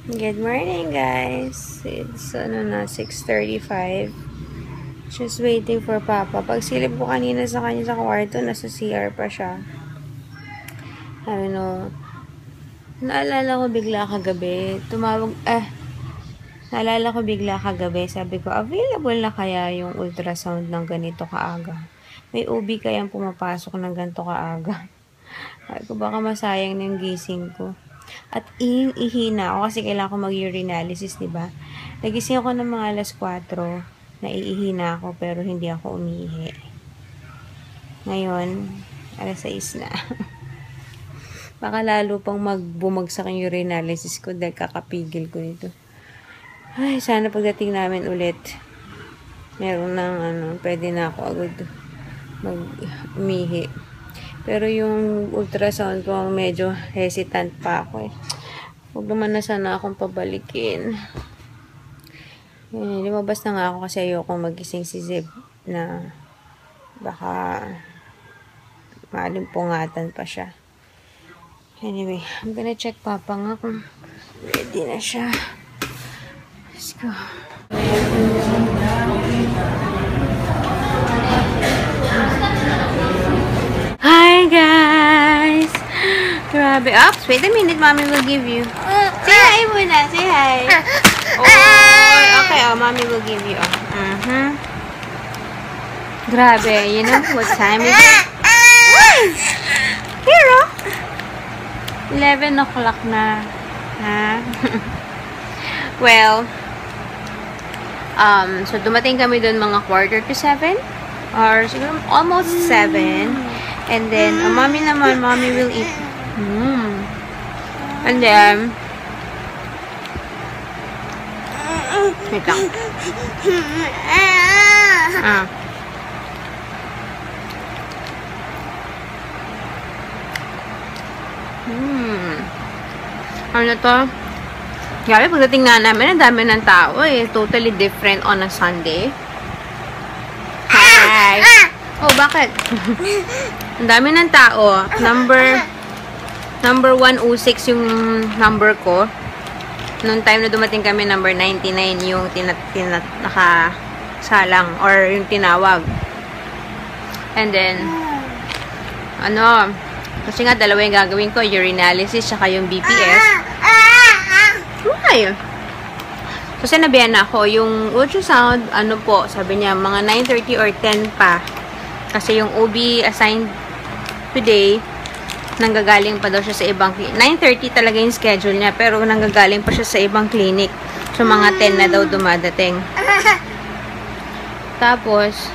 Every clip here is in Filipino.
Good morning, guys. It's, 6:35. Just waiting for Papa. Pagsilip ko kanina sa kanya sa kwarto, nasa CR pa siya. I don't know. Naalala ko bigla kagabi. Naalala ko bigla kagabi. Sabi ko, available na kaya yung ultrasound ng ganito kaaga? May OB kayang pumapasok ng ganito kaaga? Sabi ko, baka masayang na yung gising ko. At ihina ako kasi kailangan ko mag-urinalysis, diba? Nagising ako ng mga alas 4, naiihina ako pero hindi ako umihi. Ngayon, alas 6 na. Baka lalo pang bumagsak yung urinalysis ko dahil kakapigil ko nito. Ay, sana pagdating namin ulit, meron ng pwede na ako agad mag-umihi. Pero yung ultrasound ko, medyo hesitant pa ako eh. Huwag naman na sana akong pabalikin. Lumabas na nga ako kasi ayoko magising si Zeb na baka malimpungatan pa siya. Anyway, I'm gonna check Papa nga kung ready na siya. Let's go. Hi guys! Grabe. Oops, wait a minute, Mommy will give you. Say hi muna, say hi. Oh, okay, Mommy will give you. Grabe, you know what time is it? Here, 11 o'clock na. Ha? Well, so dumating kami doon mga 6:45 or siguro almost 7. And then, Mommy will eat. And then, wait lang. Ano to? Grabe, pagdating nga namin, ang dami ng tao eh. Totally different on a Sunday. Hi! Oh, bakit? Ang dami ng tao. Number 106 yung number ko. Noong time na dumating kami, number 99 yung nakasalang or yung tinawag. And then, kasi nga dalawa yung gagawin ko, urinalysis saka yung BPS. Why? So, sinabihan ako, yung ultrasound, sabi niya, mga 9:30 or 10 pa. Kasi yung OB assigned today, nanggagaling pa daw siya sa ibang clinic. 9:30 talaga yung schedule niya, pero nanggagaling pa siya sa ibang clinic. So, mga 10 na daw dumadating. Tapos,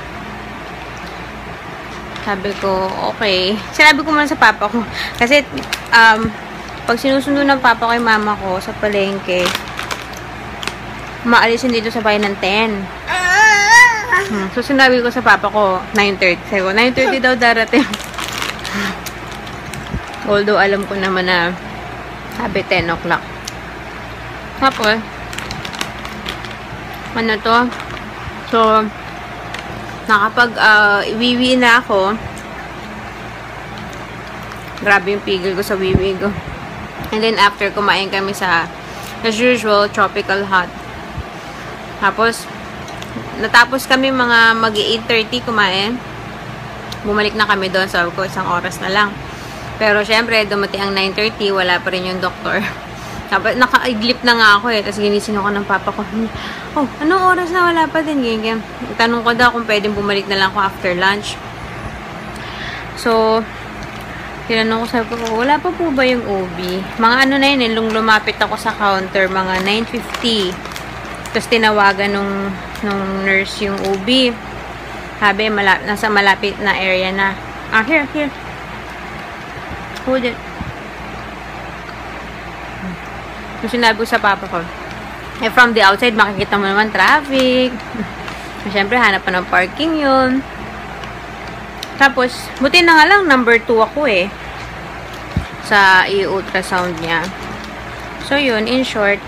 sabi ko, okay. Sinabi ko muna sa papa ko. Kasi, pag sinusundo ng papa ko kay mama ko sa palengke, maalisin dito sa bahay ng 10. So, sinabi ko sa papa ko, 9:30. Sabi ko, 9:30 daw darating. Although, alam ko naman na sabi 10 o'clock. Tapos, So, iwiwi na ako. Grabe yung pigil ko sa wiwi ko. And then, after, kumain kami sa, as usual, tropical hot. Tapos, natapos kami mga mag-8:30 kumain. Bumalik na kami doon. Sabi ko, isang oras na lang. Pero, syempre, dumating ang 9:30, wala pa rin yung doktor. Tapos, naka-iglip na nga ako eh. Tapos, ginising ako ng papa ko. Oh, anong oras na? Wala pa din. Tanong ko daw kung pwedeng bumalik na lang ako after lunch. So, tinanong ko, sabi ko, wala pa po ba yung OB? Mga na yun, lumapit ako sa counter, mga 9:50. Tapos, tinawagan nung nurse yung OB. Sabi, nasa malapit na area na. Here. Hold it. So, sinabi ko sa papa ko, from the outside, makikita mo naman traffic. Siyempre, hanap pa ng parking yun. Tapos, buti na nga lang, number 2 ako eh. Sa i-ultrasound niya. So, yun, in short.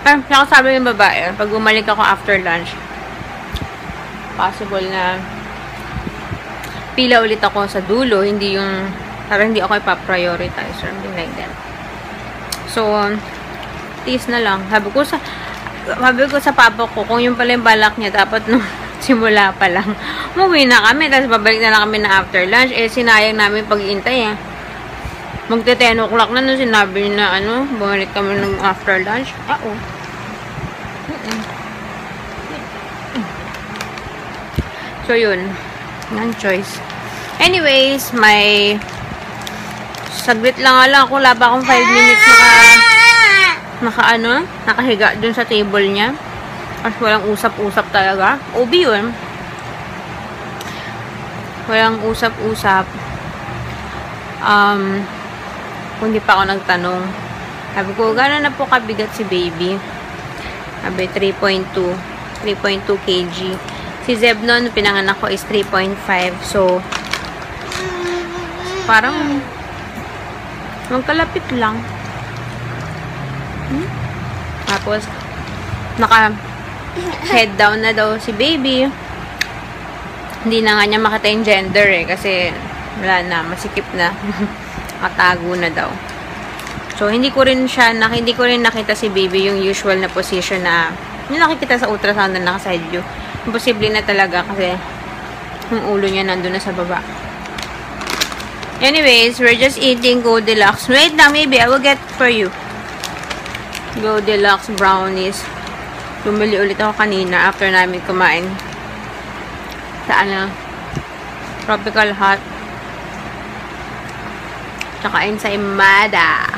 Nakasabi yung babae, pag bumalik ako after lunch, possible na pila ulit ako sa dulo, hindi yung, parang hindi ako ipaprioritize or something like that. So, tiis na lang. Sabi ko sa papa ko, kung yung pala yung balak niya, dapat nung simula pa lang. Umuwi na kami, tapos babalik na lang kami na after lunch. Eh, sinayang namin pag-iintay eh. Magte 10 o'clock na nung sinabi niya na bumalik kami ng after lunch. So, yun. Nang choice. Anyways, saglit lang ako. Wala ba akong 5 minutes nakahiga dun sa table niya. Kasi walang usap-usap talaga. OB yun. Walang usap-usap. Kung di pa ako nagtanong. Sabi ko, gano'n na po kabigat si baby? Sabi, 3.2 kg. Si Zeb noon, pinanganak ko is 3.5. So, parang magkalapit lang. Tapos, naka-head down na daw si baby. Hindi na nga niya makita yung gender eh. Kasi, wala na, masikip na. Katago na daw. So, hindi ko rin nakita si baby yung usual na position na yung nakikita sa ultrasound na naka-side view. Imposible na talaga kasi yung ulo niya nandun na sa baba. Anyways, we're just eating Goldilocks. Wait lang, maybe I will get for you. Goldilocks brownies. Bumili ulit ako kanina after namin kumain. Sa Tropical Hot. Tsaka sa Imada.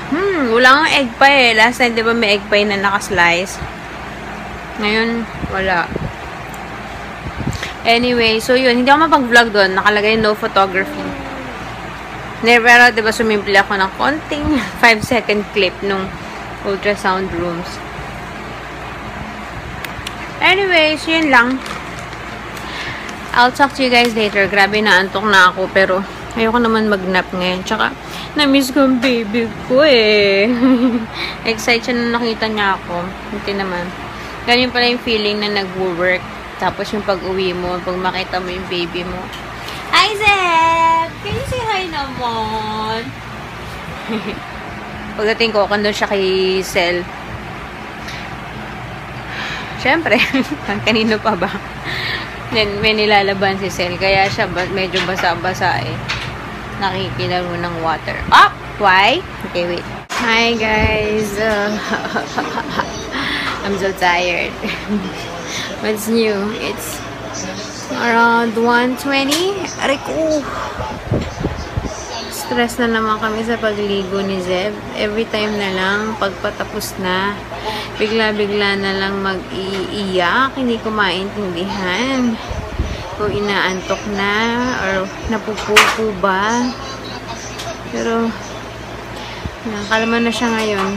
Wala kang egg pie eh. Last time, di ba may egg pie na nakaslice? Ngayon, wala. Anyway, so yun. Hindi ako mapag-vlog doon. Nakalagay no photography. Pero, di ba, sumimple ako ng konting 5-second clip nung ultrasound rooms. Anyways, yun lang. I'll talk to you guys later. Grabe, naantok na ako. Pero, ayoko naman mag-nap ngayon. Tsaka, na-miss ko ang baby ko eh. Excited siya na nakita niya ako. Hindi naman. Ganyan pala yung feeling na nag-work. Tapos yung pag-uwi mo, pag makita mo yung baby mo. Isaac! Can you say hi naman? Pagdating ko, kandun siya kay Sel. Siyempre, kanino pa ba? Then, may nilalaban si Sel. Kaya siya medyo basa-basa eh. Nakikilaro ng water. Oh! Why? Okay, wait. Hi, guys. I'm so tired. What's new? It's around 1:20. Ariko! Stress na naman kami sa pagligo ni Zeb. Every time na lang, pagpatapos na, bigla-bigla na lang mag-iiyak. Hindi ko maintindihan kung inaantok na or napupupo ba. Pero, nakalma na siya ngayon.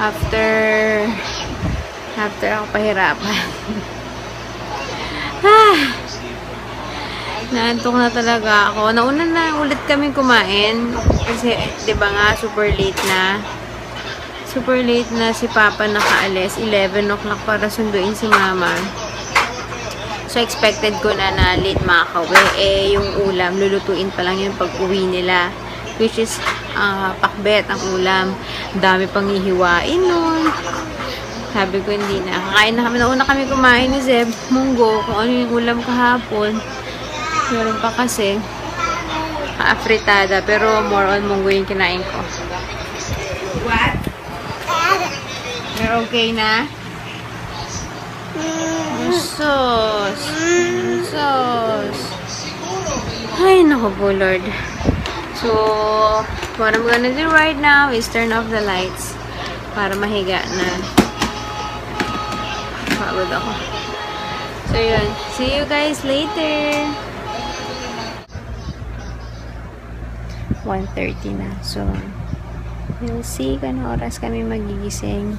After ako pahirapan. Naantok na talaga ako. Nauna na ulit kami kumain. Kasi, di ba nga, super late na. Super late na si Papa nakaalis. 11 o'clock para sunduin si Mama. So, expected ko na late makakauwi. Eh, yung ulam, lulutuin pa lang yung pag-uwi nila. Which is, pakbet ang ulam. Dami pang hihiwain nun. Sabi ko, hindi na. Kakain na kami. Nauna kami kumain ni Zeb. Munggo. Kung ano yung ulam kahapon. Meron pa kasi. Afritada. Pero more on munggo yung kinain ko. What? You're okay na? Sos. Ay, naku po, Lord. So, what I'm gonna do right now is turn off the lights para mahiga na. Pagod ako. So, yun. See you guys later. 1:30 na. So, we'll see kung anong oras kami magigising.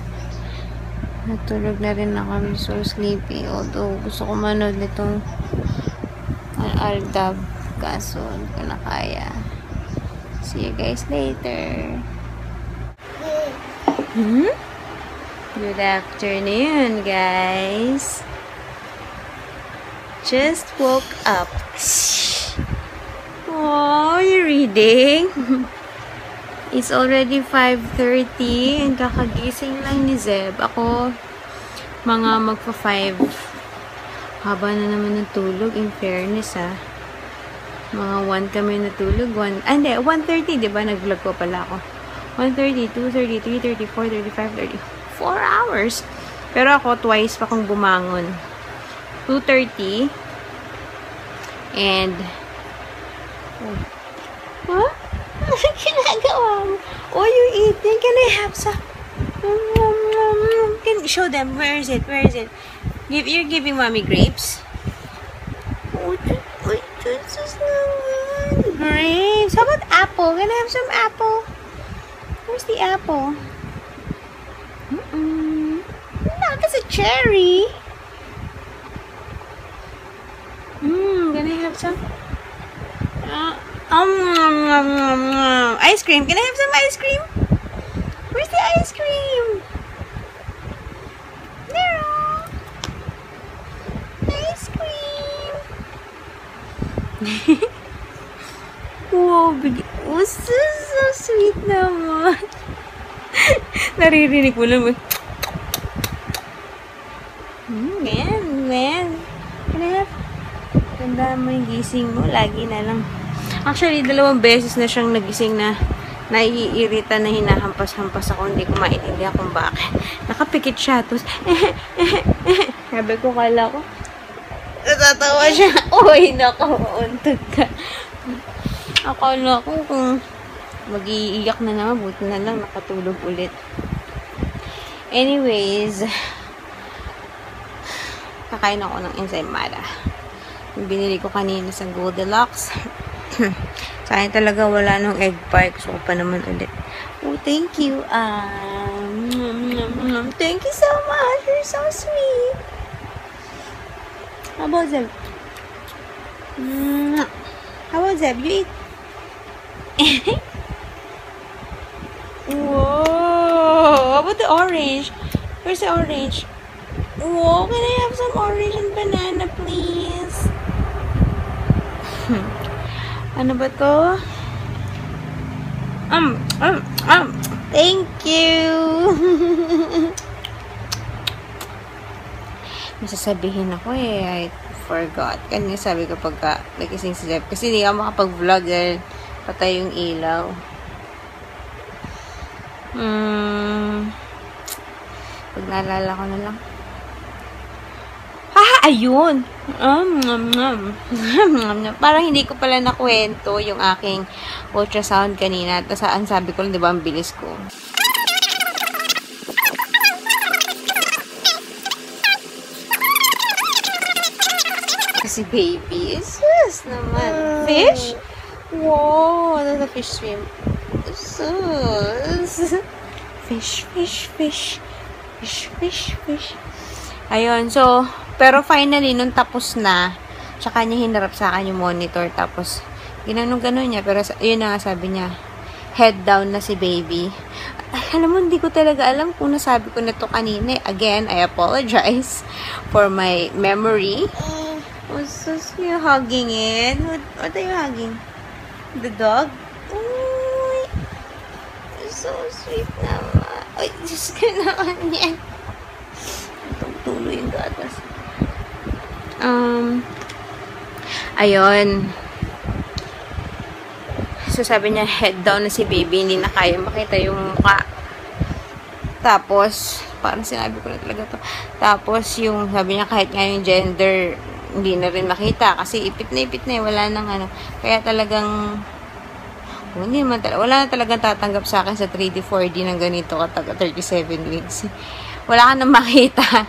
Natulog na rin na kami. So, sleepy. Although, gusto ko manood nitong Aldab. Kaso, hindi ko na kaya. See you guys later. Good afternoon, guys. Just woke up. Oh, you're reading? It's already 5:30 and kakagising lang ni Zeb. Ako, mga magpa-5. Haba na naman ng tulog, in fairness Mga 1 kami natulog. 1:30, diba? Nag-vlog ko pala ako. 1:30, 2:30, 3:30, 4:30, 5:30. 4 hours. Pero ako, twice pa kong bumangon. 2:30 and huh? Ano ginagawa mo? Oh, you're eating. Can I have some? Can show them. Where is it? Where is it? You're giving mommy grapes? Oh, Jesus naman. Grapes. How about apple? Can I have some apple? Where's the apple? No, that's a cherry. Can I have some? Ice cream. Can I have some ice cream? Where's the ice cream? There. Ice cream. Wow, oh, so sweet naman. Naririnig mo lang. Man. Can I have? Tanda mo yung gising mo. Lagi na lang. Actually, 2 beses na siyang nagising na naiirita na hinahampas-hampas ako. Hindi ko maintindihan kung bakit. Nakapikit siya. Tapos, sabi ko, kala ko. Natatawa siya. Uy, nakauuntog ka. Akala ko kung mag-iiyak na naman. Buti na lang nakatulog ulit. Anyways, kakain ako ng ensaymada. Yung binili ko kanina sa Goldilocks. Sayang talaga wala nung egg pie. Gusto ko pa naman ulit. Oh, thank you. Thank you so much. You're so sweet. How about Zeb? How about Zeb? You eat? Whoa. How about the orange? Where's the orange? Whoa, can I have some orange and banana, please? Ano ba to? Thank you. Masasabihin ako I forgot. Kanina sabi ko pagka nagising si Zeb. Kasi hindi ako makapag-vlog dahil patay yung ilaw. Pag naalala ko na lang. Ayun! Parang hindi ko pala nakwento yung aking ultrasound kanina. Tapos saan sabi ko lang, di ba, ang bilis ko. Kasi baby, sus naman. Fish? Wow! That's a fish swim. Sus! Fish. Ayun, so, pero finally, nung tapos na, tsaka niya hinarap sa akin yung monitor, tapos, ginanong-ganon niya, pero yun na sabi niya, head down na si baby. Ay, alam mo, hindi ko talaga alam kung nasabi ko na to kanina. Again, I apologize for my memory. Oh, so you're hugging it. What are you hugging? The dog? Uy, so sweet naman. Ay, Diyos ko naman yan. Tuloy yung gatas. Ayun. So, sabi niya, head down na si baby. Hindi na kaya makita yung mukha. Tapos, parang sinabi ko na talaga to. Tapos, yung sabi niya, kahit nga yung gender, hindi na rin makita. Kasi ipit na wala nang ano. Kaya talagang, hindi naman talaga, wala na talagang tatanggap sa akin sa 3D, 4D ng ganito kataga 37 weeks. Wala ka na makita.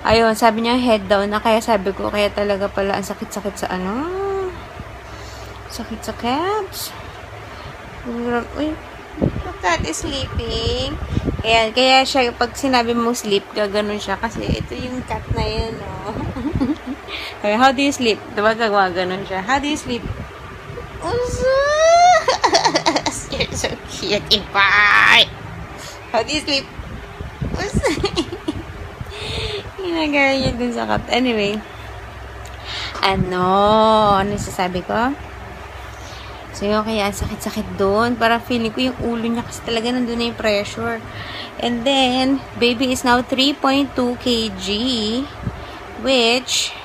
Ayun, sabi niya head down na. Kaya sabi ko, kaya talaga pala ang sakit-sakit sa ano. Sakit-sakit. Uy, cat is sleeping. Ayan, kaya siya, pag sinabi mo sleep, gaganon siya. Kasi ito yung cat na yun, oh. Okay, how do you sleep? Diba gaganon siya? How do you sleep? You're so cute, Ipay. How do you sleep? Ginagaya niya dun sa cat. Anyway. Ano sasabi ko? So, yun, kaya sakit-sakit doon. Para feeling ko yung ulo niya kasi talaga nandun na yung pressure. And then, baby is now 3.2 kg, which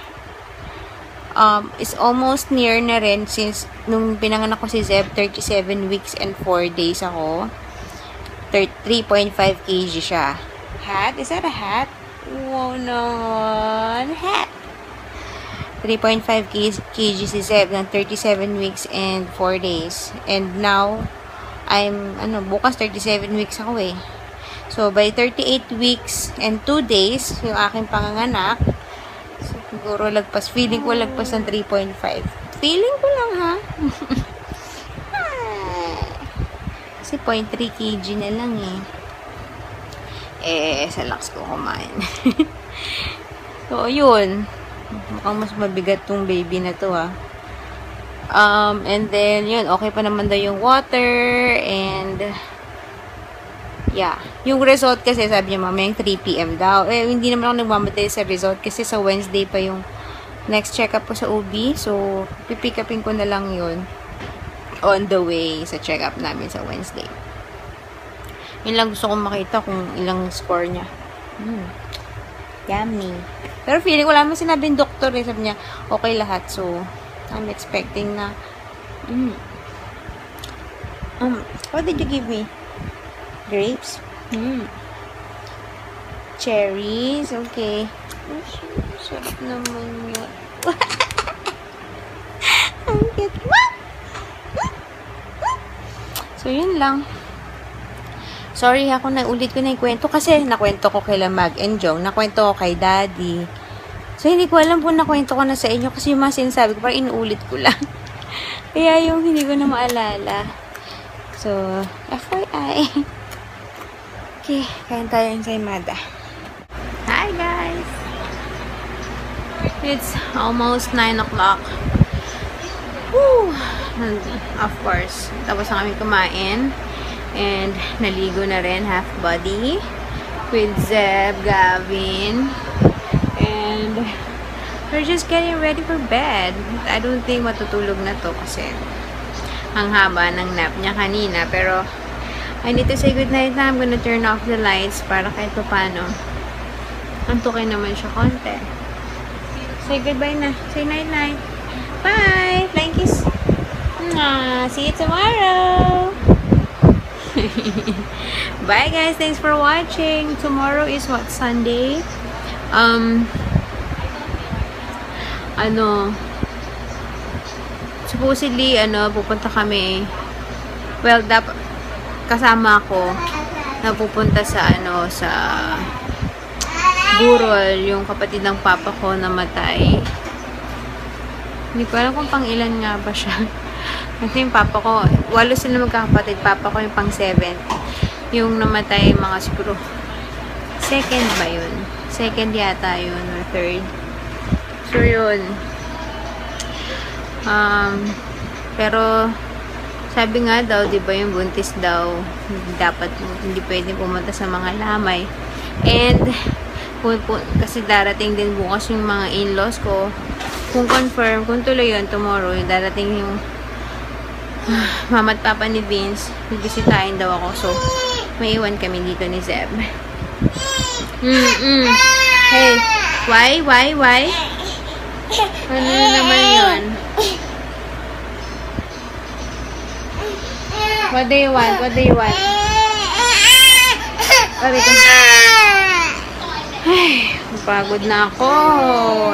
is almost near na rin since nung pinanganak ko si Zeb, 37 weeks and 4 days ako. 3.5 kg siya. Hat? Is that a hat? Wow, no. Hat! 3.5 kg si Zeb ng 37 weeks and 4 days. And now, bukas 37 weeks ako eh. So, by 38 weeks and 2 days, yung aking panganganak, siguro feeling ko lagpas ng 3.5. Feeling ko lang, ha? Kasi 0.3 kg na lang eh. Sa lakas ko kumain. So, yun. Mukhang mas mabigat tong baby na to, ha. And then, yun, okay pa naman daw yung water, and, yeah. Yung result kasi, sabi niya, mamayang 3 PM daw. Hindi naman ako nagmamatay sa result kasi sa Wednesday pa yung next check-up ko sa OB. So, pipick upin ko na lang yun on the way sa check-up namin sa Wednesday. Yun lang gusto kong makita kung ilang score niya. Yummy. Pero feeling, wala naman sinabing doktor eh. Sabi niya, okay lahat. So, I'm expecting na what did you give me? Grapes? Cherries? Okay. Sarap naman yun. Ang cute. So, yun lang. Sorry, ako naulit ko na yung kwento kasi nakwento ko kay Mag and Jong, nakwento ko kay Daddy. So, hindi ko alam kung nakwento ko na sa inyo kasi yung mga sinasabi ko, parang inuulit ko lang. Kaya yung hindi ko na maalala. So, FYI. Okay, kain tayo yung ensaymada. Hi, guys! It's almost 9 o'clock. Woo! And, of course, tapos na kami kumain. And, naligo na rin, half body. With Zeb, Gavin. And, we're just getting ready for bed. I don't think matutulog na to kasi ang haba ng nap niya kanina. Pero, I need to say goodnight na. I'm gonna turn off the lights para kahit pa paano. Antukin naman siya konti. Say goodbye na. Say night-night. Bye! Flying kiss. See you tomorrow! Bye guys, thanks for watching. Tomorrow is what, Sunday? Supposedly pupunta kami, well, kasama ko na pupunta sa sa Burol, yung kapatid ng papa ko namatay. Hindi ko alam kung pang ilan nga ba siya. Kasi yung papa ko, 8 sila magkakapatid. Papa ko yung pang 7. Yung namatay, mga siguro, 2nd ba yun? 2nd yata yun, or 3rd. So, yun. Pero, sabi nga daw, di ba yung buntis daw, hindi pwede pumunta sa mga lamay. And, kasi darating din bukas yung mga in-laws ko. Kung confirm, kung tuloy yun, tomorrow, darating yung mama at papa ni Vince, bibisitahin daw ako. So, may iwan kami dito ni Zeb. Hey, why? Ano na naman yun? What do you want? Ay, pagod na ako.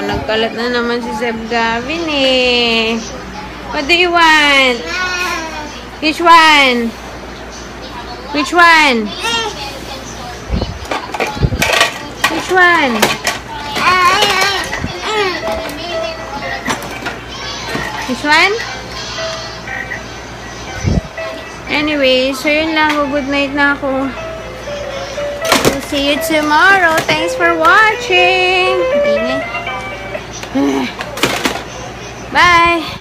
Nagkalat na naman si Zeb Gavin eh. What do you want? Which one? Which one? Which one? Which one? Anyway, so yun lang. Good night na ako. We'll see you tomorrow. Thanks for watching. Bye.